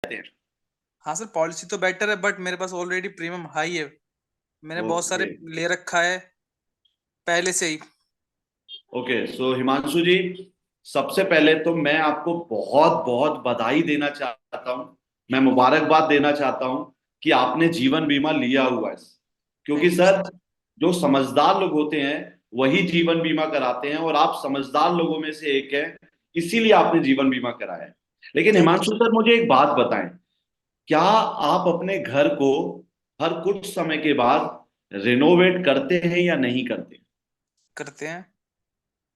हैं। हाँ sir, policy तो बेटर है बट मेरे पास ऑलरेडी प्रीमियम हाई है। मैंने बहुत सारे ओके। ले रखा है पहले से ही। ओके सो हिमांशु जी, सबसे पहले तो मैं आपको बहुत बहुत बधाई देना चाहता हूँ। मैं मुबारकबाद देना चाहता हूँ कि आपने जीवन बीमा लिया हुआ है। क्योंकि थैंक यू सर, सर। जो समझदार लोग होते हैं वही जीवन बीमा कराते हैं, और आप समझदार लोगों में से एक हैं, इसीलिए आपने जीवन बीमा कराया है। लेकिन thank you Himanshu sir. Sir, मुझे एक बात बताएं, क्या आप अपने घर को हर कुछ समय के बाद रिनोवेट करते हैं या नहीं करते? करते हैं।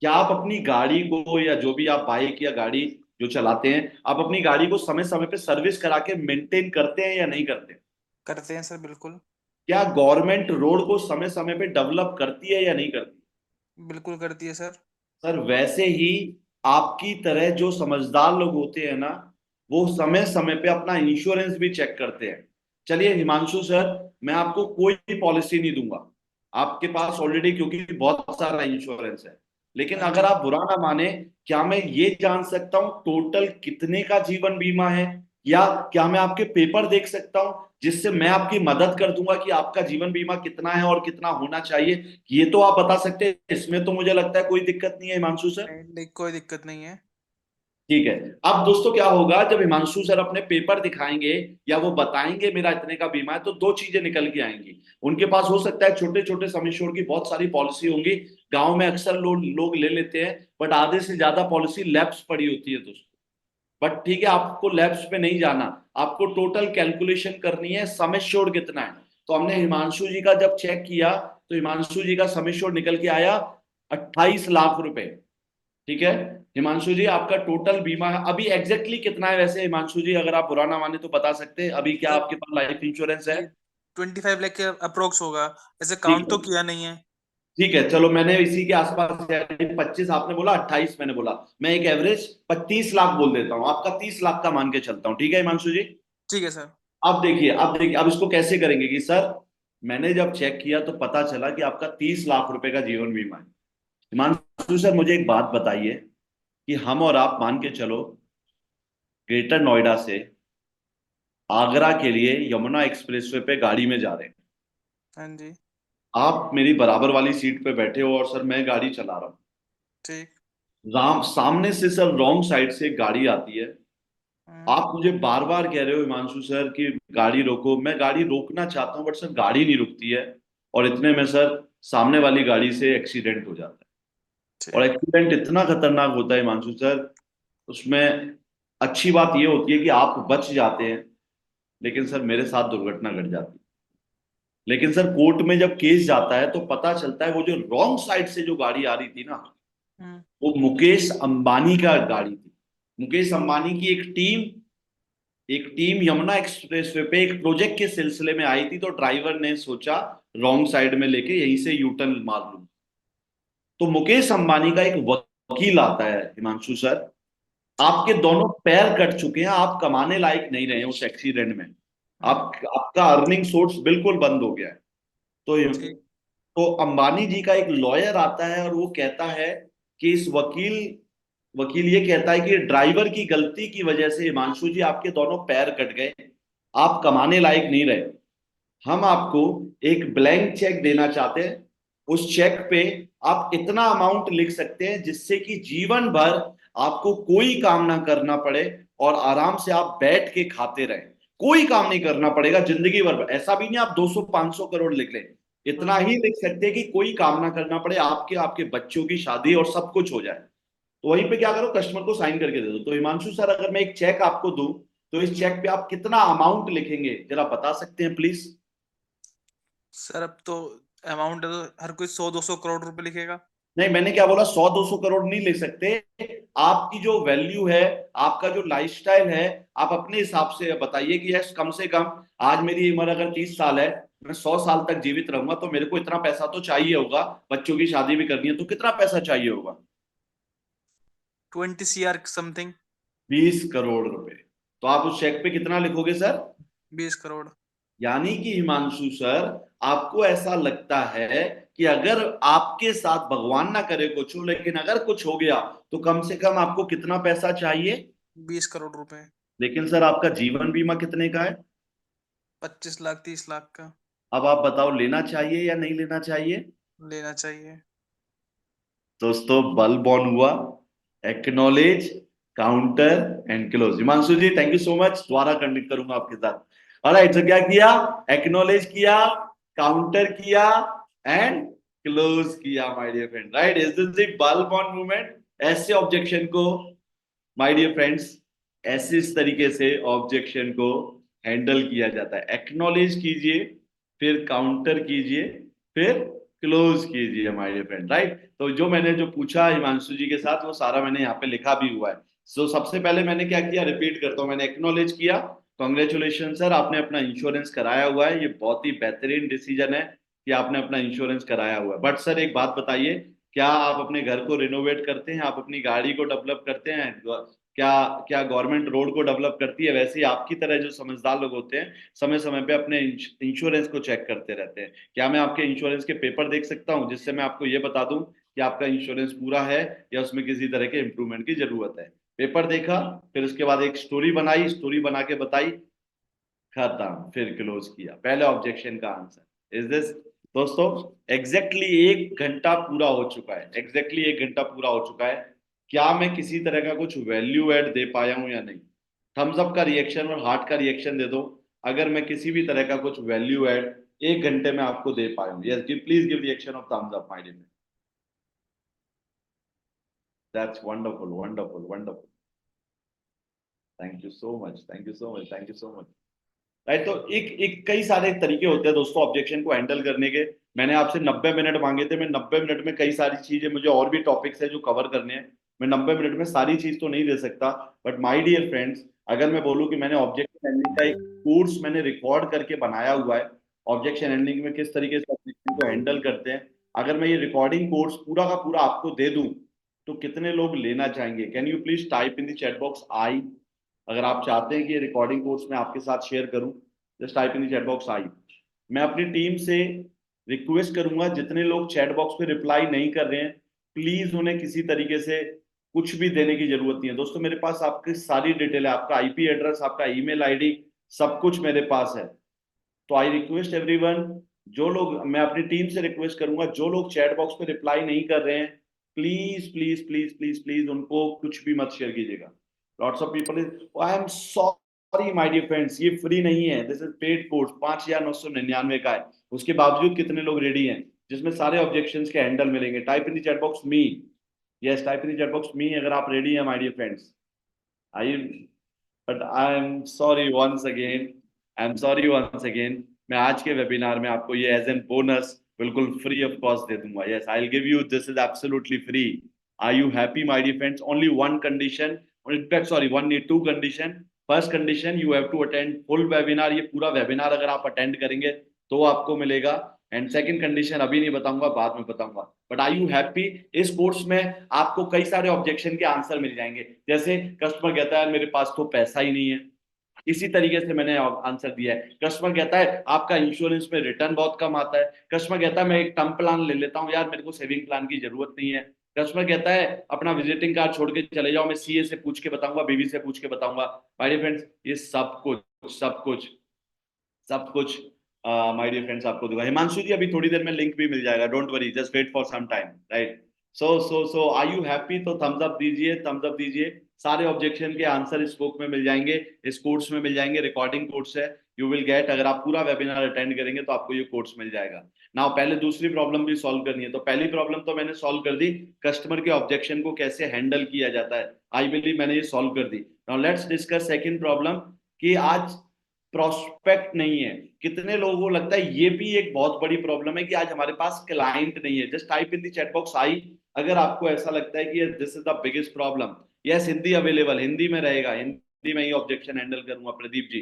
क्या आप अपनी गाड़ी को, या जो भी आप बाइक या गाड़ी जो चलाते हैं, आप अपनी गाड़ी को समय समय पे सर्विस करा के मेंटेन करते हैं या नहीं करते? करते हैं सर, बिल्कुल। क्या गवर्नमेंट रोड को समय समय पे डेवलप करती है या नहीं करती? बिल्कुल करती है सर। सर, वैसे ही आपकी तरह जो समझदार लोग होते हैं ना, वो समय समय पे अपना इंश्योरेंस भी चेक करते हैं। चलिए हिमांशु सर, मैं आपको कोई पॉलिसी नहीं दूंगा आपके पास ऑलरेडी, क्योंकि बहुत सारा इंश्योरेंस है। लेकिन हाँ अगर जी। आप बुरा ना माने, क्या मैं ये जान सकता हूँ टोटल कितने का जीवन बीमा है? या क्या मैं आपके पेपर देख सकता हूँ, जिससे मैं आपकी मदद कर दूंगा कि आपका जीवन बीमा कितना है और कितना होना चाहिए? ये तो आप बता सकते हैं, इसमें तो मुझे लगता है कोई दिक्कत नहीं है हिमांशु सर। नहीं नहीं, कोई दिक्कत नहीं है। ठीक है। अब दोस्तों क्या होगा, जब हिमांशु सर अपने पेपर दिखाएंगे या वो बताएंगे मेरा इतने का बीमा है, तो दो चीजें निकल के आएंगी। उनके पास हो सकता है छोटे छोटे सम एश्योर्ड की बहुत सारी पॉलिसी होंगी। गांव में अक्सर लोग ले लेते हैं, बट आधे से ज्यादा पॉलिसी लैप्स पड़ी होती है दोस्तों। बट ठीक है, आपको लैब्स पे नहीं जाना, आपको टोटल कैलकुलेशन करनी है सम एश्योर्ड कितना है। तो हमने हिमांशु जी का जब चेक किया, तो हिमांशु जी का सम एश्योर्ड निकल के आया 28 लाख रुपए। ठीक है। हिमांशु जी, आपका टोटल बीमा है अभी एग्जैक्टली कितना है? वैसे हिमांशु जी, अगर आप बुरा ना माने तो बता सकते हैं अभी क्या सर आपके पास लाइफ इंश्योरेंस है? ये 25 लाख के अप्रोक्स होगा। ऐसे ठीक काउंट है। तो किया नहीं है। ठीक है, चलो मैंने इसी के आसपास, यानी 25 आपने बोला, 28 मैंने बोला, मैं एक एवरेज 35 लाख बोल देता हूँ, आपका 30 लाख का मान के चलता हूँ। ठीक है हिमांशु जी। ठीक है सर। अब देखिए अब इसको कैसे करेंगे कि सर, मैंने जब चेक किया तो पता चला कि आपका 30 लाख रुपए का जीवन बीमा है। हिमांशु सर, मुझे एक बात बताइए कि हम और आप मान के चलो, ग्रेटर नोएडा से आगरा के लिए यमुना एक्सप्रेसवे पे गाड़ी में जा रहे हैं। हाँ जी। आप मेरी बराबर वाली सीट पे बैठे हो और सर मैं गाड़ी चला रहा हूँ। ठीक। राम सामने से सर रॉन्ग साइड से एक गाड़ी आती है। हम्म। आप मुझे बार बार कह रहे हो हिमांशु सर कि गाड़ी रोको, मैं गाड़ी रोकना चाहता हूँ, बट सर गाड़ी नहीं रुकती है। और इतने में सर सामने वाली गाड़ी से एक्सीडेंट हो जाता है। और ठीक। एक्सीडेंट इतना खतरनाक होता है हिमांशु सर, उसमें अच्छी बात ये होती है कि आप बच जाते हैं, लेकिन सर मेरे साथ दुर्घटना घट जाती है। लेकिन सर कोर्ट में जब केस जाता है तो पता चलता है वो जो रॉन्ग साइड से जो गाड़ी आ रही थी ना, हम्म। वो मुकेश अंबानी का गाड़ी थी। मुकेश अंबानी की एक टीम यमुना एक्सप्रेसवे पे एक प्रोजेक्ट के सिलसिले में आई थी, तो ड्राइवर ने सोचा रॉन्ग साइड में लेके यहीं से यू टर्न मार लूं। तो मुकेश अंबानी का एक वकील आता है हिमांशु सर, ठीक। आपके दोनों पैर कट चुके हैं, आप कमाने लायक नहीं रहे उस एक्सीडेंट में। हम्म। आपका अर्निंग सोर्स बिल्कुल बंद हो गया है। तो ठीक। तो अंबानी जी का एक लॉयर आता है और वो कहता है कि इस वकील वकील ये कहता है कि ड्राइवर की गलती की वजह से हिमांशु जी आपके दोनों पैर कट गए, आप कमाने लायक नहीं रहे। हम आपको एक ब्लैंक चेक देना चाहते हैं। उस चेक पे आप इतना अमाउंट लिख सकते हैं जिससे कि जीवन भर आपको कोई काम ना करना पड़े, और आराम से आप बैठ के खाते रहें। कोई काम नहीं करना पड़ेगा जिंदगी भर। ऐसा भी नहीं आप 200 500 करोड़ लिख लें, इतना हम्म। ही लिख सकते हैं कि कोई काम ना करना पड़े, आपके आपके बच्चों की शादी और सब कुछ हो जाए। तो वहीं पे क्या करो, कस्टमर को साइन करके दे दो। तो हिमांशु सर, अगर मैं एक चेक आपको दूं, तो इस चेक पे आप कितना अमाउंट लिखेंगे जरा बता सकते हैं प्लीज? सर अब तो अमाउंट तो हर कोई 100 200 करोड़ रुपए लिखेगा। नहीं, मैंने क्या बोला, 100 200 करोड़ नहीं ले सकते। आपकी जो वैल्यू है, आपका जो लाइफस्टाइल है, आप अपने हिसाब से बताइए कि यस, कम से कम आज मेरी उम्र अगर 30 साल है, मैं 100 साल तक जीवित रहूंगा, तो मेरे को इतना पैसा तो चाहिए होगा। बच्चों की शादी भी करनी है, तो कितना पैसा चाहिए होगा? 20 CR समथिंग। 20 करोड़ रुपए। तो आप उस चेक पे कितना लिखोगे सर? 20 करोड़। यानी कि हिमांशु सर, आपको ऐसा लगता है कि अगर आपके साथ भगवान ना करे कुछ हो, लेकिन अगर कुछ हो गया, तो कम से कम आपको कितना पैसा चाहिए? 20 करोड़ रुपए। लेकिन सर आपका जीवन बीमा कितने का है? 25 लाख 30 लाख का। अब आप बताओ लेना चाहिए या नहीं लेना चाहिए? लेना चाहिए। दोस्तों बल्ब ऑन हुआ। Acknowledge, counter and close. Himanshu ji thank you so much, दोबारा कंडक्ट करूंगा आपके साथ। ऑलराइट, तो क्या किया? एक्नॉलेज किया, काउंटर किया एंड क्लोज किया my dear friend. Right, is this the bulb on movement? ऐसे ऑब्जेक्शन को माय डियर फ्रेंड्स, ऐसे इस तरीके से ऑब्जेक्शन को हैंडल किया जाता है। एक्नॉलेज कीजिए, फिर काउंटर कीजिए, फिर क्लोज कीजिए माय डियर फ्रेंड। राइट, तो जो मैंने जो पूछा हिमांशु जी के साथ वो सारा मैंने यहाँ पे लिखा भी हुआ है। सो सबसे पहले मैंने क्या किया, रिपीट करता हूँ। मैंने एक्नॉलेज किया, कॉन्ग्रेचुलेशन सर आपने अपना इंश्योरेंस कराया हुआ है, ये बहुत ही बेहतरीन डिसीजन है कि आपने अपना इंश्योरेंस कराया हुआ है। बट सर एक बात बताइए, क्या आप अपने घर को रिनोवेट करते हैं, आप अपनी गाड़ी को डेवलप करते हैं, क्या क्या गवर्नमेंट रोड को डेवलप करती है? वैसे ही आपकी तरह जो समझदार लोग होते हैं समय समय पे अपने इंश्योरेंस को चेक करते रहते हैं। क्या मैं आपके इंश्योरेंस के पेपर देख सकता हूं जिससे मैं आपको ये बता दूं कि आपका इंश्योरेंस पूरा है या उसमें किसी तरह के इंप्रूवमेंट की जरूरत है? पेपर देखा, फिर उसके बाद एक स्टोरी बनाई, स्टोरी बना के बताई, खत्म, फिर क्लोज किया। पहले ऑब्जेक्शन का आंसर इज दिस। दोस्तों एग्जैक्टली 1 घंटा पूरा हो चुका है, एग्जैक्टली 1 घंटा पूरा हो चुका है। क्या मैं किसी तरह का कुछ वैल्यू ऐड दे पाया हूं या नहीं? थम्स अप का रिएक्शन और हार्ट का रिएक्शन दे दो अगर मैं किसी भी तरह का कुछ वैल्यू ऐड 1 घंटे में आपको दे पाया हूं। Yes, please give reaction of thumbs up my dear. That's wonderful, wonderful, wonderful. Thank you so much, thank you so much, thank you so much. Right, तो एक एक कई सारे तरीके होते हैं दोस्तों ऑब्जेक्शन को हैंडल करने के। मैंने आपसे 90 मिनट मांगे थे, मैं 90 मिनट में कई सारी चीजें, मुझे और भी टॉपिक्स है जो कवर करने हैं, मैं 90 मिनट में सारी चीज तो नहीं दे सकता। बट माय डियर फ्रेंड्स, अगर मैं बोलूं कि मैंने ऑब्जेक्शन हैंडलिंग का एक कोर्स मैंने रिकॉर्ड करके बनाया हुआ है, ऑब्जेक्शन हैंडलिंग में किस तरीके से ऑब्जेक्शन को हैंडल करते हैं, अगर मैं ये रिकॉर्डिंग कोर्स पूरा का पूरा आपको दे दूं तो कितने लोग लेना चाहेंगे? Can you please type in the chat box I, अगर आप चाहते हैं कि ये रिकॉर्डिंग कोर्स मैं आपके साथ शेयर करूं, just type in the chat box I. मैं अपनी टीम से रिक्वेस्ट करूंगा, जितने लोग चैट बॉक्स पे रिप्लाई नहीं कर रहे हैं प्लीज उन्हें किसी तरीके से कुछ भी देने की जरूरत नहीं है। दोस्तों मेरे पास आपकी सारी डिटेल है, आपका आईपी एड्रेस, आपका ईमेल आईडी, सब कुछ मेरे पास है। तो आई रिक्वेस्ट एवरीवन, जो लोग, मैं अपनी टीम से रिक्वेस्ट करूंगा जो लोग चैट बॉक्स पे रिप्लाई नहीं कर रहे हैं please please please please please उनको कुछ भी मत शेयर कीजिएगा। Lots of people is, I am sorry my dear friends, ये फ्री नहीं है, दिस इज पेड कोर्स, 5,999 का है। उसके बावजूद कितने लोग रेडी हैं जिसमें सारे ऑब्जेक्शंस के हैंडल मिलेंगे? Type in the chat box me. Yes, type in the chat box me अगर आप रेडी हैं my dear friends. I, but I am sorry once again, I am sorry once again, मैं आज के webinar में आपको ये एज एन बोनस बिल्कुल फ्री ऑफ कॉस्ट दे दूंगा। Yes, I will give you, this is absolutely free. Are you happy my dear friends? Only one condition, sorry one नहीं, two condition. First condition, you have to attend full webinar, ये पूरा webinar अगर आप attend करेंगे तो आपको मिलेगा। And second condition अभी नहीं बताऊंगा, बाद में बताऊंगा। But are you happy? इस कोर्स में आपको कई सारे ऑब्जेक्शन के आंसर मिल जाएंगे। जैसे कस्टमर कहता है मेरे पास तो पैसा ही नहीं है, इसी तरीके से मैंने आंसर दिया है। कस्टमर कहता है आपका इंश्योरेंस में रिटर्न बहुत कम आता है। कस्टमर कहता है मैं एक टर्म प्लान ले लेता हूँ यार, मेरे को सेविंग प्लान की जरूरत नहीं है। कस्टमर कहता है अपना विजिटिंग कार्ड छोड़ के चले जाओ, मैं सीए से पूछ के बताऊंगा, बीवी से पूछ के बताऊंगा। माय डियर फ्रेंड्स, ये सब कुछ सब कुछ सब कुछ माय डियर फ्रेंड्स आपको दूंगा। हिमांशु जी अभी थोड़ी देर में लिंक भी मिल जाएगा, don't worry, just wait for some time. Right, so are you happy? तो थम्स अप दीजिए, थम्स अप दीजिए। सारे ऑब्जेक्शन के आंसर इस बुक में मिल जाएंगे, इस कोर्स में मिल जाएंगे, रिकॉर्डिंग कोर्स है, यू विल गेट। अगर आप पूरा वेबिनार अटेंड करेंगे तो आपको ये कोर्स मिल जाएगा। नाउ पहले दूसरी प्रॉब्लम भी सॉल्व करनी है, तो पहली प्रॉब्लम तो मैंने सॉल्व कर दी, कस्टमर के ऑब्जेक्शन को कैसे हैंडल किया जाता है, आई बिलीव मैंने ये सॉल्व कर दी। Now let's discuss second problem, कि आज प्रोस्पेक्ट नहीं है। कितने लोगों को लगता है ये भी एक बहुत बड़ी प्रॉब्लम है कि आज हमारे पास क्लाइंट नहीं है? Just type in the chat box I अगर आपको ऐसा लगता है कि this is the biggest problem. Yes, Hindi available, Hindi में रहेगा, हिंदी में ही ऑब्जेक्शन हैंडल करूंगा। प्रदीप जी,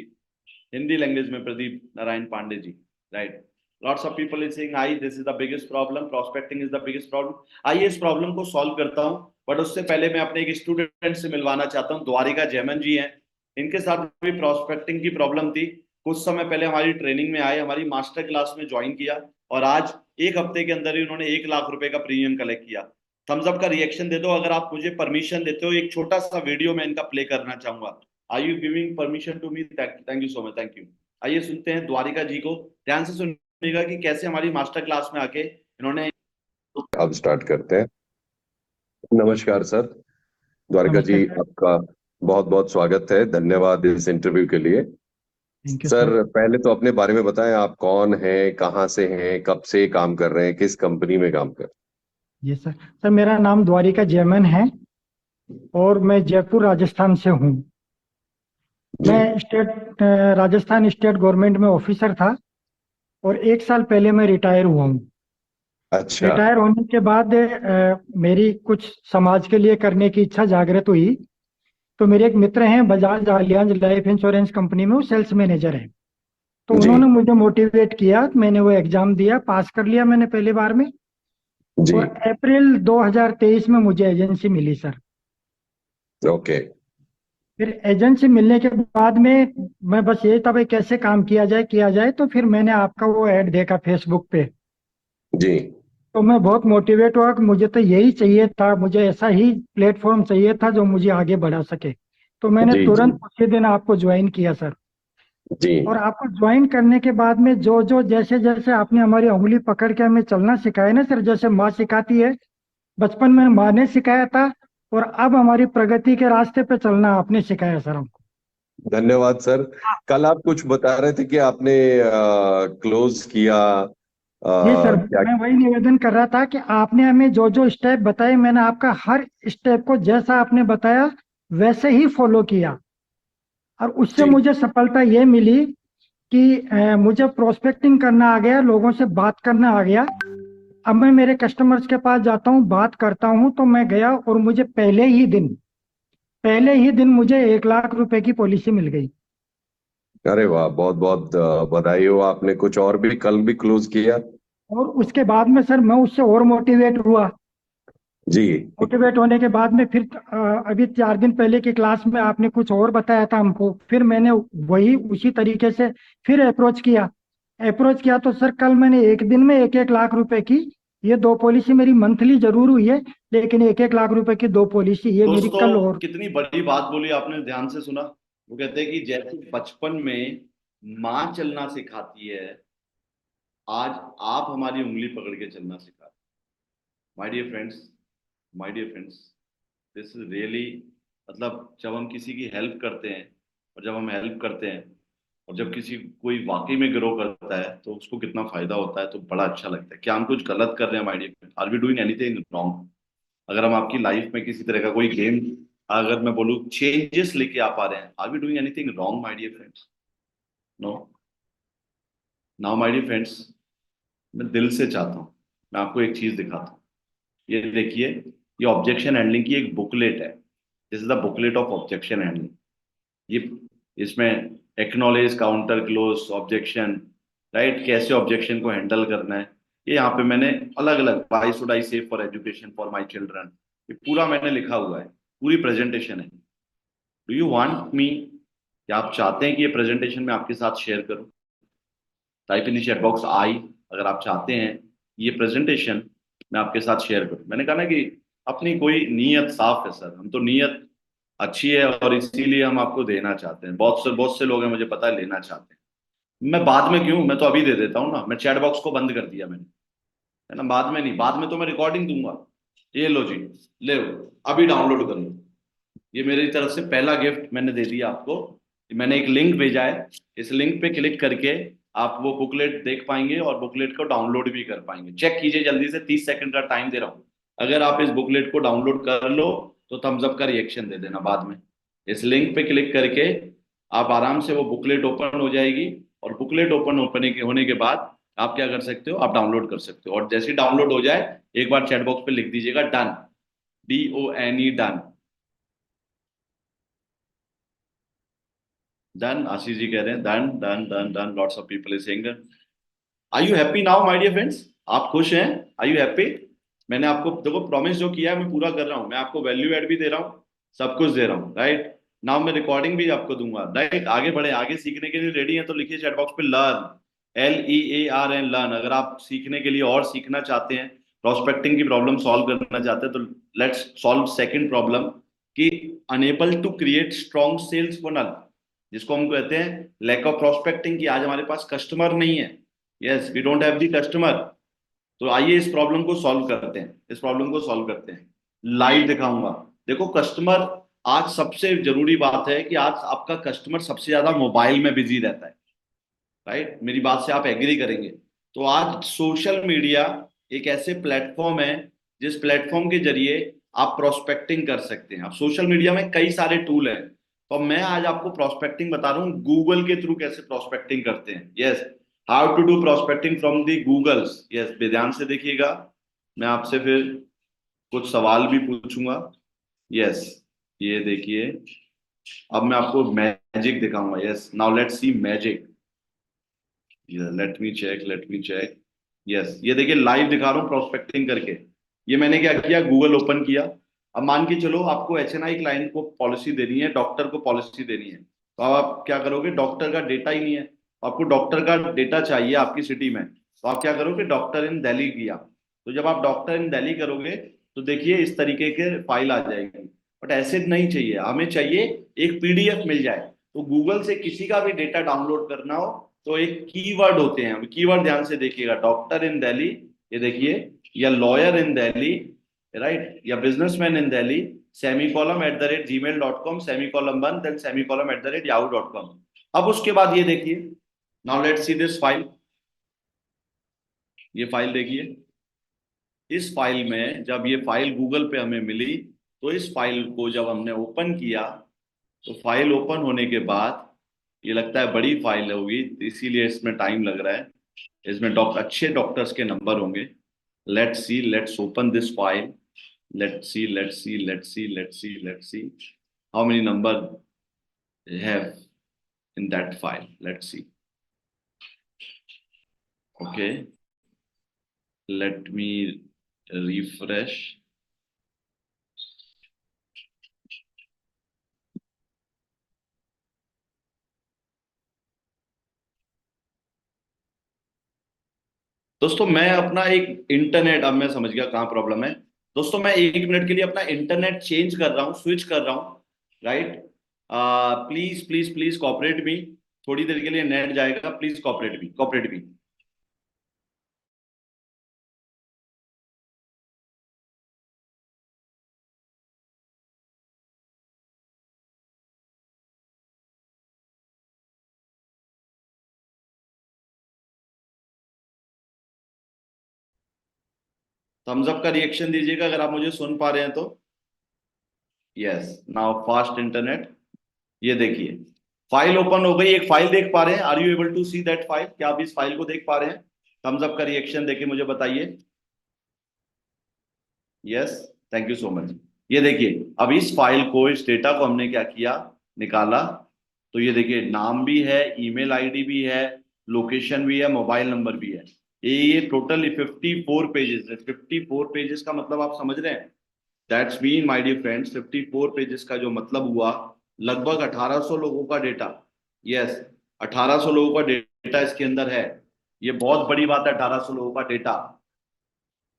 हिंदी लैंग्वेज में, Pradeep Narayan Pandey ji. Right, lots of people is saying I this is the biggest problem, prospecting is the biggest problem. आइए इस प्रॉब्लम को सॉल्व करता हूं, बट उससे पहले मैं अपने एक स्टूडेंट से मिलवाना चाहता हूं, द्वारिका जयमन जी हैं। इनके साथ भी प्रोस्पेक्टिंग की प्रॉब्लम थी, कुछ समय पहले हमारी ट्रेनिंग में आए, हमारी मास्टर क्लास में ज्वाइन किया, और आज 1 हफ्ते के अंदर ही उन्होंने 1 लाख रुपए का प्रीमियम कलेक्ट किया। थम्स अप का रिएक्शन दे दो अगर आप मुझे परमिशन देते हो, एक छोटा सा वीडियो मैं इनका प्ले करना चाहूंगा। Are you giving permission to me? Thank you so much, thank you. आइए सुनते हैं द्वारिका जी को, ध्यान से सुनिएगा कि कैसे हमारी मास्टर क्लास में आके इन्होंने। अब स्टार्ट करते हैं। नमस्कार सर, द्वारका नमस्ते जी सर। आपका बहुत बहुत स्वागत है। धन्यवाद इस इंटरव्यू के लिए। Thank you sir sir. पहले तो अपने बारे में बताएं, आप कौन हैं, कहाँ से हैं, कब से काम कर रहे हैं, किस कंपनी में काम कर जी सर। सर मेरा नाम द्वारिका जैमन है और मैं जयपुर राजस्थान से हूँ। जी। मैं राजस्थान स्टेट गवर्नमेंट में ऑफिसर था और 1 साल पहले मैं रिटायर हुआ हूँ। अच्छा। रिटायर होने के बाद मेरी कुछ समाज के लिए करने की इच्छा जागृत हुई। तो मेरे एक मित्र हैं Bajaj Allianz life insurance company में, वो सेल्स मैनेजर है। तो जी उन्होंने मुझे मोटिवेट किया, मैंने वो एग्जाम दिया, पास कर लिया मैंने पहली बार में। जी। और अप्रैल 2023 में मुझे एजेंसी मिली सर। ओके। फिर एजेंसी मिलने के बाद में मैं बस यही था भाई कैसे काम किया जाए, तो फिर मैंने आपका वो ऐड देखा फेसबुक पे। जी। तो मैं बहुत मोटिवेट हुआ कि मुझे तो यही चाहिए था, मुझे ऐसा ही प्लेटफॉर्म चाहिए था जो मुझे आगे बढ़ा सके। तो मैंने जी। जी। तुरंत उसी दिन आपको ज्वाइन किया सर। जी। और आपको ज्वाइन करने के बाद में जो जो जैसे जैसे आपने हमारी उंगली पकड़ के हमें चलना सिखाया ना सर, जैसे माँ सिखाती है, बचपन में माँ ने सिखाया था, और अब हमारी प्रगति के रास्ते पे चलना आपने सिखाया सर हमको। धन्यवाद सर। कल आप कुछ बता रहे थे कि आपने क्लोज किया, जी सर, क्या? मैं वही निवेदन कर रहा था कि आपने हमें जो जो स्टेप बताए, मैंने आपका हर स्टेप को जैसा आपने बताया वैसे ही फॉलो किया। और उससे जी। मुझे सफलता ये मिली कि मुझे प्रोस्पेक्टिंग करना आ गया, लोगों से बात करना आ गया। अब मैं मेरे कस्टमर्स के पास जाता हूँ, बात करता हूँ, तो मैं गया और मुझे पहले ही दिन मुझे 1 लाख रुपए की पॉलिसी मिल गई। अरे वाह, बहुत बहुत बधाई हो। आपने कुछ और भी कल भी क्लोज किया? और उसके बाद में सर मैं उससे और मोटिवेट हुआ। जी। मोटिवेट होने के बाद में फिर अभी 4 दिन पहले की क्लास में आपने कुछ और बताया था हमको, फिर मैंने वही उसी तरीके से फिर अप्रोच किया तो सर कल मैंने एक दिन में 1-1 लाख रुपए की ये 2 पॉलिसी मेरी मंथली जरूर हुई है, लेकिन 1-1 लाख रुपए की 2 पॉलिसी ये मेरी कल। दोस्तों और कितनी बड़ी बात बोली आपने, ध्यान से सुना। वो कहते हैं कि जैसे बचपन में माँ चलना सिखाती है, आज आप हमारी उंगली पकड़ के चलना सिखा। My dear friends, my dear friends, this is really, मतलब जब हम किसी की हेल्प करते हैं, और जब हम हेल्प करते हैं, और जब किसी कोई वाकई में ग्रो करता है तो उसको कितना फायदा होता है, तो बड़ा अच्छा लगता है। क्या हम कुछ गलत कर रहे हैं my dear friends? Are we doing anything wrong? अगर हम आपकी लाइफ में किसी तरह का कोई गेम, अगर मैं बोलूँ चेंजेस लेके आ पा रहे हैं, are we doing anything wrong my dear friends? No. Now my dear friends, मैं दिल से चाहता हूँ, मैं आपको एक चीज दिखाता हूँ। ये देखिए, ये ऑब्जेक्शन हैंडलिंग की एक बुकलेट है। This is the booklet of objection handling. ये इसमें acknowledge, counter, close, objection, right, कैसे ऑब्जेक्शन को हैंडल करना है, ये यहाँ पे मैंने अलग अलग, why should I save for education for my children, ये पूरा मैंने लिखा हुआ है, पूरी प्रेजेंटेशन है। डू यू वांट मी, क्या आप चाहते हैं कि ये प्रेजेंटेशन मैं आपके साथ शेयर करूं? Type in chat box I, अगर आप चाहते हैं ये प्रेजेंटेशन मैं आपके साथ शेयर करूं। मैंने कहा ना कि अपनी कोई नीयत साफ है सर, हम तो नीयत अच्छी है और इसीलिए हम आपको देना चाहते हैं। बहुत से लोग हैं, मुझे पता है, लेना चाहते हैं। मैं बाद में क्यों, मैं तो अभी दे देता हूँ ना। मैं चैट बॉक्स को बंद कर दिया मैंने, है ना, बाद में नहीं, बाद में तो मैं रिकॉर्डिंग दूंगा। ये लो जी, ले लो, अभी डाउनलोड कर लो। ये मेरी तरफ से पहला गिफ्ट मैंने दे दिया आपको। मैंने एक लिंक भेजा है, इस लिंक पे क्लिक करके आप वो बुकलेट देख पाएंगे और बुकलेट को डाउनलोड भी कर पाएंगे। चेक कीजिए जल्दी से, 30 सेकंड का टाइम दे रहा हूँ। अगर आप इस बुकलेट को डाउनलोड कर लो तो थम्स अप का रिएक्शन दे देना बाद में। इस लिंक पे क्लिक करके आप आराम से, वो बुकलेट ओपन हो जाएगी, और बुकलेट ओपन होने के बाद आप क्या कर सकते हो, आप डाउनलोड कर सकते हो। और जैसे ही डाउनलोड हो जाए, एक बार चैट बॉक्स पे लिख दीजिएगा done, DONE, done. Done, Ashish ji कह रहे हैं done done done done, lots of people is saying. Are you happy now my dear friends? आप खुश हैं? Are you happy? मैंने आपको देखो प्रॉमिस जो किया है मैं पूरा कर रहा हूँ। मैं आपको वैल्यू एड भी दे रहा हूँ, सब कुछ दे रहा हूँ, राइट। नाउ मैं रिकॉर्डिंग भी आपको दूंगा, राइट। आगे बढ़े, आगे सीखने के लिए रेडी है तो लिखिए चैट बॉक्स पे लर्न, LEARN, लर्न। अगर आप सीखने के लिए और सीखना चाहते हैं, प्रोस्पेक्टिंग की प्रॉब्लम सॉल्व करना चाहते हैं, तो लेट्स सॉल्व सेकंड प्रॉब्लम, कि enable to create strong sales funnel, जिसको हम कहते हैं लैक ऑफ प्रोस्पेक्टिंग, कि आज हमारे पास कस्टमर नहीं है, yes we don't have the customer. तो आइए इस प्रॉब्लम को सॉल्व करते हैं, इस प्रॉब्लम को सॉल्व करते हैं। लाइव दिखाऊंगा। देखो कस्टमर, आज सबसे जरूरी बात है कि आज आपका कस्टमर सबसे ज्यादा मोबाइल में बिजी रहता है, राइट? मेरी बात से आप एग्री करेंगे। तो आज सोशल मीडिया एक ऐसे प्लेटफॉर्म है जिस प्लेटफॉर्म के जरिए आप प्रोस्पेक्टिंग कर सकते हैं। अब सोशल मीडिया में कई सारे टूल हैं, तो मैं आज आपको प्रोस्पेक्टिंग बता रहा हूँ गूगल के थ्रू कैसे प्रोस्पेक्टिंग करते हैं। Yes, how to do prospecting from the Googles. Yes, ध्यान से देखिएगा, मैं आपसे फिर कुछ सवाल भी पूछूंगा। यस, ये देखिए, अब मैं आपको मैजिक दिखाऊंगा। Yes, now let's see magic. Let me check. Yes, ये देखिए लाइव दिखा रहा हूँ प्रोस्पेक्टिंग करके। ये मैंने क्या किया, गूगल ओपन किया। अब मान के चलो आपको एचएनआई क्लाइंट को पॉलिसी देनी है, डॉक्टर को पॉलिसी देनी है, तो अब आप क्या करोगे, डॉक्टर का डेटा ही नहीं है, आपको डॉक्टर का डेटा चाहिए आपकी सिटी में, तो आप क्या करोगे, डॉक्टर इन दिल्ली किया। तो जब आप डॉक्टर इन दिल्ली करोगे तो देखिए इस तरीके के फाइल आ जाएगी। बट ऐसे नहीं चाहिए, हमें चाहिए एक पीडीएफ मिल जाए। तो गूगल से किसी का भी डेटा डाउनलोड करना हो तो एक कीवर्ड होते हैं, कीवर्ड ध्यान से देखिएगा, डॉक्टर इन दिल्ली, ये देखिए, या लॉयर इन दिल्ली, राइट, या businessman in Delhi, semi:@gmail.com, semi:1, then semi:@yahoo.com। अब उसके बाद ये देखिए, now let's see this file. ये फाइल देखिए, इस फाइल में जब ये फाइल गूगल पे हमें मिली, तो इस फाइल को जब हमने ओपन किया, तो फाइल ओपन होने के बाद ये लगता है बड़ी फाइल होगी, इसीलिए इसमें टाइम लग रहा है। इसमें अच्छे डॉक्टर्स के नंबर होंगे। Let's see, let's open this file. Let's see how many number have in that file. Let's see, okay, let me refresh. दोस्तों मैं अपना एक इंटरनेट, अब मैं समझ गया कहाँ प्रॉब्लम है। दोस्तों मैं 1 मिनट के लिए अपना इंटरनेट चेंज कर रहा हूँ, स्विच कर रहा हूँ, right? Please please please cooperate me, थोड़ी देर के लिए नेट जाएगा, please cooperate me, cooperate me. Thumbs up का रिएक्शन दीजिएगा अगर आप मुझे सुन पा रहे हैं तो। Yes, now fast internet. ये देखिए फाइल ओपन हो गई, एक फाइल देख पा रहे हैं, are you able to see that file? क्या आप इस फाइल को देख पा रहे हैं? थम्स अप का रिएक्शन देके मुझे बताइए। Yes, thank you so much. ये देखिए, अब इस फाइल को, इस डेटा को हमने क्या किया, निकाला। तो ये देखिए नाम भी है, ईमेल आईडी भी है, लोकेशन भी है, मोबाइल नंबर भी है। ये टोटल 54 पेजेस है। 54 पेजेस का मतलब आप समझ रहे हैं? That's mean my dear friends, 54 pages का जो मतलब हुआ, लगभग 1800 लोगों का डेटा। यस, 1800 लोगों का डेटा इसके अंदर है। ये बहुत बड़ी बात है, 1800 लोगों का डेटा,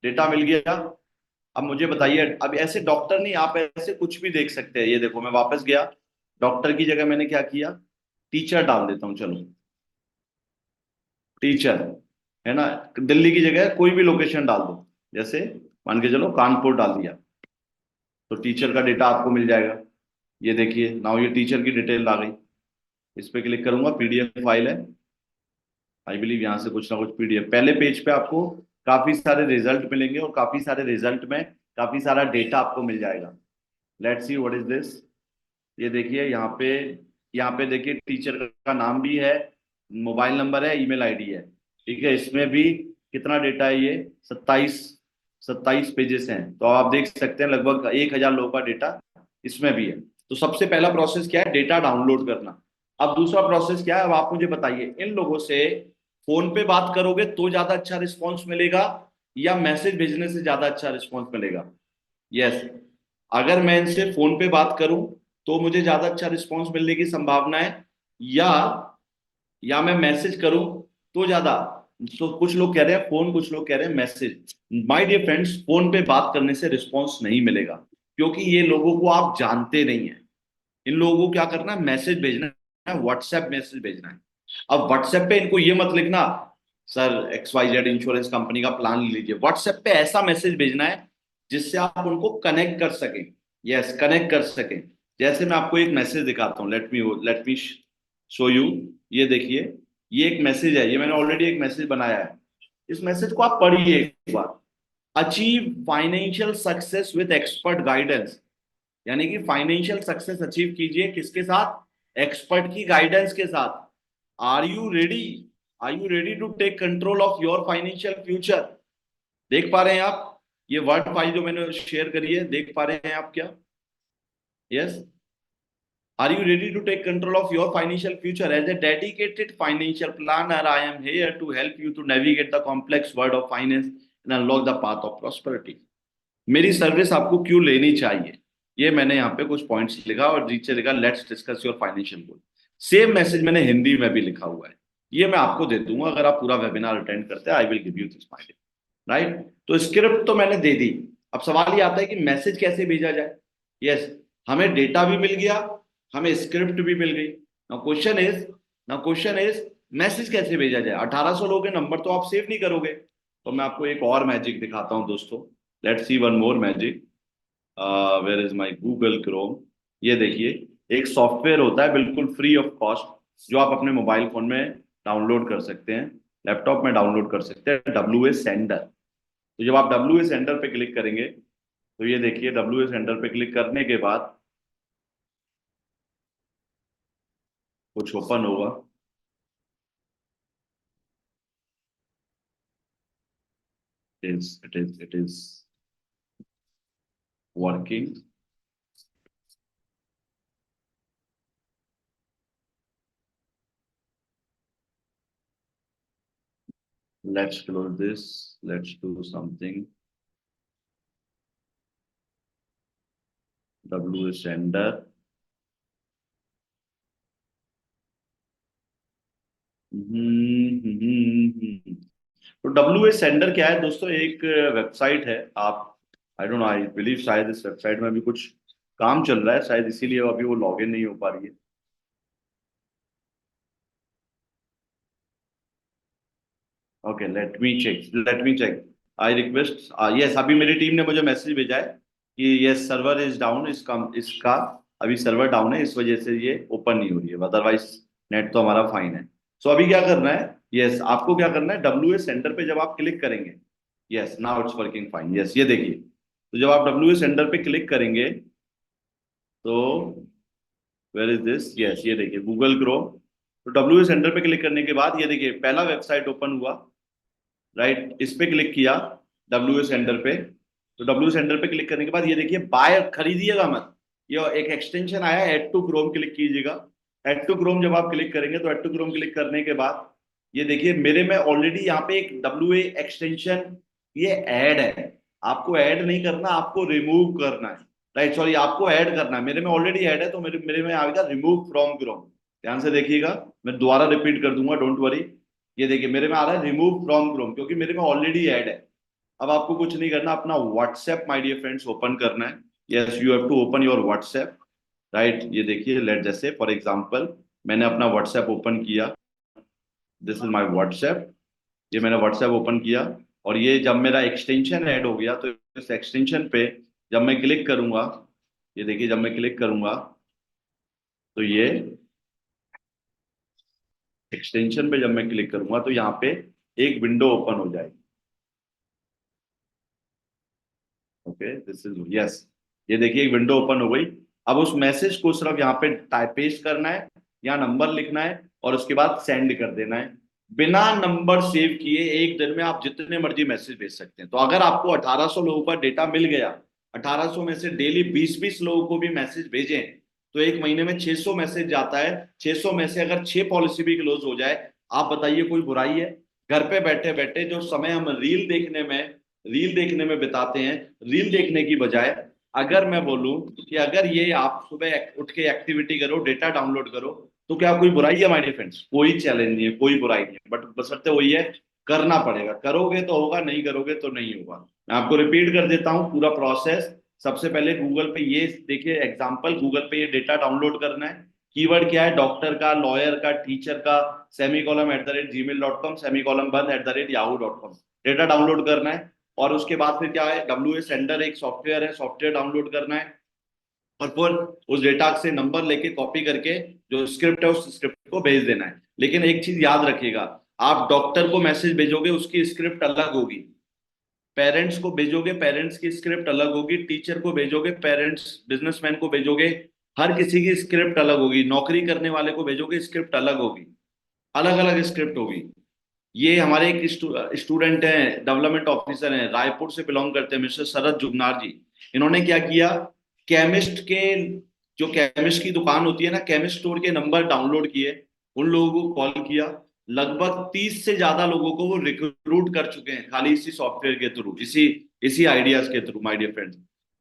डेटा मिल गया। अब मुझे बताइए, अब ऐसे डॉक्टर नहीं, आप ऐसे कुछ भी देख सकते हैं। ये देखो मैं वापस गया, डॉक्टर की जगह मैंने क्या किया, टीचर डाल देता हूँ। चलो टीचर, है ना, दिल्ली की जगह कोई भी लोकेशन डाल दो, जैसे मान के चलो कानपुर डाल दिया, तो टीचर का डेटा आपको मिल जाएगा। ये देखिए नाउ ये टीचर की डिटेल आ गई। इस पे क्लिक करूंगा, पीडीएफ फाइल है, आई बिलीव यहाँ से कुछ ना कुछ पीडीएफ, पहले पेज पे आपको काफी सारे रिजल्ट मिलेंगे, और काफी सारे रिजल्ट में काफी सारा डेटा आपको मिल जाएगा। Let's see what is this. ये देखिए यहाँ पे देखिए टीचर का नाम भी है, मोबाइल नंबर है, ईमेल आईडी है, ठीक है। इसमें भी कितना डेटा है, ये 27 पेजेस हैं। तो आप देख सकते हैं लगभग 1000 लोगों का डेटा इसमें भी है। तो सबसे पहला प्रोसेस क्या है, डेटा डाउनलोड करना। अब दूसरा प्रोसेस क्या है, अब आप मुझे बताइए, इन लोगों से फोन पे बात करोगे तो ज्यादा अच्छा रिस्पॉन्स मिलेगा, या मैसेज भेजने से ज्यादा अच्छा रिस्पॉन्स मिलेगा? यस, अगर मैं इनसे फोन पे बात करूं तो मुझे ज्यादा अच्छा रिस्पॉन्स मिलने की संभावना है, या मैं मैसेज करूं तो ज्यादा। तो कुछ लोग कह रहे हैं फोन, कुछ लोग कह रहे हैं message. My dear friends, phone पे बात करने से रिस्पॉन्स नहीं मिलेगा। क्योंकि ये लोगों को आप जानते नहीं है। इन लोगों को क्या करना है, मैसेज भेजना है, व्हाट्सएप मैसेज भेजना है। अब व्हाट्सएप पे इनको ये मत लिखना सर XYZ इंश्योरेंस कंपनी का प्लान ले लीजिए। व्हाट्सएप पे ऐसा मैसेज भेजना है जिससे आप उनको कनेक्ट कर सकें। यस, कनेक्ट कर सकें। जैसे मैं आपको एक मैसेज दिखाता हूँ, लेट मी शो यू। ये देखिए, ये एक मैसेज है, ये मैंने ऑलरेडी एक मैसेज बनाया है। इस मैसेज को आप पढ़िए एक बार। Achieve financial success with expert guidance, यानी कि फाइनेंशियल सक्सेस अचीव कीजिए किसके साथ, एक्सपर्ट की गाइडेंस के साथ। Are you ready, are you ready to take control of your financial future. देख पा रहे हैं आप ये वर्ड फाइल जो मैंने शेयर करी है, देख पा रहे हैं आप क्या? Yes, are you ready to take control of your financial future? As a dedicated financial planner I am here to help you to navigate the complex world of finance and unlock the path of prosperity. मेरी service आपको क्यों लेनी चाहिए, ये मैंने यहाँ पे कुछ पॉइंट्स लिखा और नीचे लिखा let's discuss your financial goal. Same message मैंने हिंदी में भी लिखा हुआ है, ये मैं आपको दे दूंगा अगर आप पूरा वेबिनार अटेंड करते हैं। आई will give you this mind, right. तो स्क्रिप्ट तो मैंने दे दी। अब सवाल ये आता है कि मैसेज कैसे भेजा जाए। यस, हमें डेटा भी मिल गया, हमें स्क्रिप्ट भी मिल गई। नाउ क्वेश्चन इज मैसेज कैसे भेजा जाए। 1800 लोगों के नंबर तो आप सेव नहीं करोगे, तो मैं आपको एक और मैजिक दिखाता हूं दोस्तों। Let's see one more magic. Where is my Google Chrome. ये देखिए, एक सॉफ्टवेयर होता है बिल्कुल फ्री ऑफ कॉस्ट जो आप अपने मोबाइल फोन में डाउनलोड कर सकते हैं, लैपटॉप में डाउनलोड कर सकते हैं, WA सेंडर। तो जब आप WA सेंडर पे क्लिक करेंगे तो ये देखिए, WA सेंडर पे क्लिक करने के बाद कुछ ओपन होगा। it is working। Let's close this, let's do something। WA sender। तो WA सेंडर क्या है दोस्तों, एक वेबसाइट है। आप, I don't know, I believe शायद इस वेबसाइट में भी कुछ काम चल रहा है, शायद इसीलिए अभी वो लॉगिन नहीं हो पा रही है। Okay, let me check. I request, yes, अभी मेरी टीम ने मुझे मैसेज भेजा है कि यस सर्वर इज डाउन, इसका अभी सर्वर डाउन है, इस वजह से ये ओपन नहीं हो रही है, अदरवाइज नेट तो हमारा फाइन है। सो अभी क्या करना है, यस आपको क्या करना है, WA सेंटर पे जब आप क्लिक करेंगे, yes now it's working fine. Yes, ये देखिए, तो जब आप WA सेंटर पे क्लिक करेंगे तो वेयर इज दिस, यस ये देखिए गूगल क्रोम। तो WA सेंटर पे क्लिक करने के बाद ये देखिए पहला वेबसाइट ओपन हुआ, राइट। इस पे क्लिक किया WA सेंटर पे। तो WA सेंटर पे क्लिक करने के बाद ये देखिए बाय खरीदिएगा मत, ये एक एक्सटेंशन आया ऐड टू क्रोम, क्लिक कीजिएगा। ऐड टू क्रोम जब आप क्लिक करेंगे तो ऐड टू क्रोम क्लिक करने के बाद ये देखिए मेरे में ऑलरेडी यहाँ पे एक WA एक्सटेंशन ये ऐड है। आपको ऐड नहीं करना, आपको रिमूव करना है, राइट। सॉरी, आपको ऐड करना है, मेरे में ऑलरेडी ऐड है तो मेरे में आएगा रिमूव फ्रॉम क्रोम। ध्यान से देखिएगा, मैं दोबारा रिपीट कर दूंगा, डोंट वरी। ये देखिए मेरे में आ रहा है रिमूव फ्रॉम क्रोम, क्योंकि मेरे में ऑलरेडी ऐड है। अब आपको कुछ नहीं करना, अपना WhatsApp my dear friends open करना है। Yes, you have to open your WhatsApp, right. ये देखिए, लेट जैसे फॉर एग्जांपल मैंने अपना व्हाट्सएप ओपन किया, दिस इज माय व्हाट्सएप। ये मैंने व्हाट्सएप ओपन किया और ये जब मेरा एक्सटेंशन ऐड हो गया तो इस एक्सटेंशन पे जब मैं क्लिक करूंगा, ये देखिए जब मैं क्लिक करूंगा तो ये एक्सटेंशन पे जब मैं क्लिक करूंगा तो यहाँ पे एक विंडो ओपन हो जाएगी। ओके, दिस इज, यस, ये देखिए एक विंडो ओपन हो गई। अब उस मैसेज को सिर्फ यहाँ पे टाइप पेस्ट करना है, यहाँ नंबर लिखना है और उसके बाद सेंड कर देना है। बिना नंबर सेव किए एक दिन में आप जितने मर्जी मैसेज भेज सकते हैं। तो अगर आपको 1800 लोगों का डेटा मिल गया, 1800 में से डेली 20-20 लोगों को भी मैसेज भेजें तो एक महीने में 600 मैसेज जाता है। 600 में से अगर 6 पॉलिसी भी क्लोज हो जाए, आप बताइए कोई बुराई है? घर पे बैठे बैठे जो समय हम रील देखने में बिताते हैं, रील देखने की बजाय अगर मैं बोलूं कि अगर ये आप सुबह उठ के एक्टिविटी करो, डेटा डाउनलोड करो, तो क्या कोई बुराई है माय डियर फ्रेंड्स? कोई चैलेंज नहीं है, कोई बुराई नहीं है, बट बशर्ते वही है, करना पड़ेगा। करोगे तो होगा, नहीं करोगे तो नहीं होगा। मैं आपको रिपीट कर देता हूँ पूरा प्रोसेस। सबसे पहले गूगल पे ये देखिए एग्जांपल, गूगल पे ये डेटा डाउनलोड करना है। कीवर्ड क्या है? डॉक्टर का, लॉयर का, टीचर का, @gmail.com, सेमीकोलन बंद @yahoo.com। डेटा डाउनलोड करना है। और उसके बाद फिर क्या है, WA सेंडर एक सॉफ्टवेयर है, सॉफ्टवेयर डाउनलोड करना है। और फिर उस डेटा से नंबर लेके कॉपी करके जो स्क्रिप्ट है उस स्क्रिप्ट को भेज देना है। लेकिन एक चीज याद रखिएगा, आप डॉक्टर को मैसेज भेजोगे उसकी स्क्रिप्ट अलग होगी, पेरेंट्स को भेजोगे पेरेंट्स की स्क्रिप्ट अलग होगी, टीचर को भेजोगे, पेरेंट्स बिजनेसमैन को भेजोगे, हर किसी की स्क्रिप्ट अलग होगी, नौकरी करने वाले को भेजोगे स्क्रिप्ट अलग होगी, अलग अलग स्क्रिप्ट होगी। ये हमारे एक स्टूडेंट हैं, डेवलपमेंट ऑफिसर हैं, रायपुर से बिलोंग करते हैं, मिस्टर शरद जुगनार जी। इन्होंने क्या किया, केमिस्ट के, जो केमिस्ट की दुकान होती है ना, केमिस्ट स्टोर के नंबर डाउनलोड किए, उन लोगों को कॉल किया, लगभग 30 से ज्यादा लोगों को वो रिक्रूट कर चुके हैं खाली इसी सॉफ्टवेयर के थ्रू, इसी इसी आइडियाज के थ्रू। My dear friends,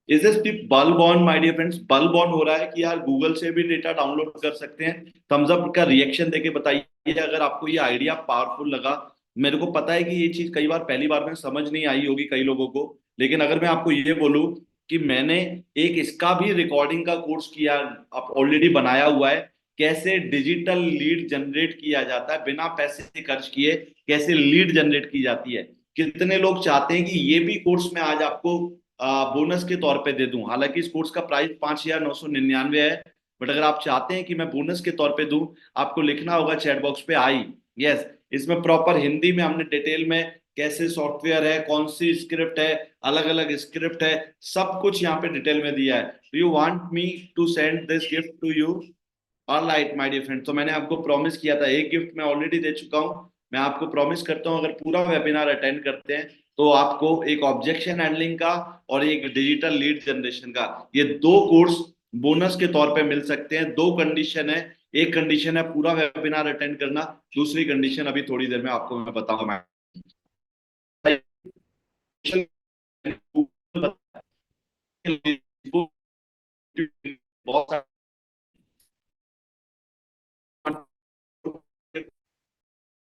is this bulb on? My dear friends, bulb on हो रहा है कि यार गूगल से भी डेटा डाउनलोड कर सकते हैं? थम्स अप का रिएक्शन देके बताइए अगर आपको ये आइडिया पावरफुल लगा। मेरे को पता है कि ये चीज कई बार पहली बार में समझ नहीं आई होगी कई लोगों को, लेकिन अगर मैं आपको ये बोलूं कि मैंने एक इसका भी रिकॉर्डिंग का कोर्स किया, अब ऑलरेडी बनाया हुआ है, कैसे डिजिटल लीड जनरेट किया जाता है बिना पैसे खर्च किए, कैसे लीड जनरेट की जाती है। कितने लोग चाहते हैं कि ये भी कोर्स मैं आज आपको बोनस के तौर पे दे दूं? हालांकि इस कोर्स का प्राइस 5,999 है, बट अगर आप चाहते हैं कि मैं बोनस के तौर पे दूं, आपको लिखना होगा चैट बॉक्स पे आई। यस, इसमें प्रॉपर हिंदी में हमने डिटेल में कैसे सॉफ्टवेयर है, कौन सी स्क्रिप्ट है, अलग अलग स्क्रिप्ट है, सब कुछ यहाँ पे डिटेल में दिया है। Do you want me to send this gift to you? Alright my dear friend, तो मैंने आपको प्रॉमिस किया था, एक गिफ्ट मैं ऑलरेडी दे चुका हूँ। मैं आपको प्रॉमिस करता हूँ अगर पूरा वेबिनार अटेंड करते हैं तो आपको एक ऑब्जेक्शन हैंडलिंग का और एक डिजिटल लीड जनरेशन का, ये दो कोर्स बोनस के तौर पे मिल सकते हैं। दो कंडीशन है, एक कंडीशन है पूरा वेबिनार अटेंड करना, दूसरी कंडीशन अभी थोड़ी देर में आपको मैं बताऊंगा। मैं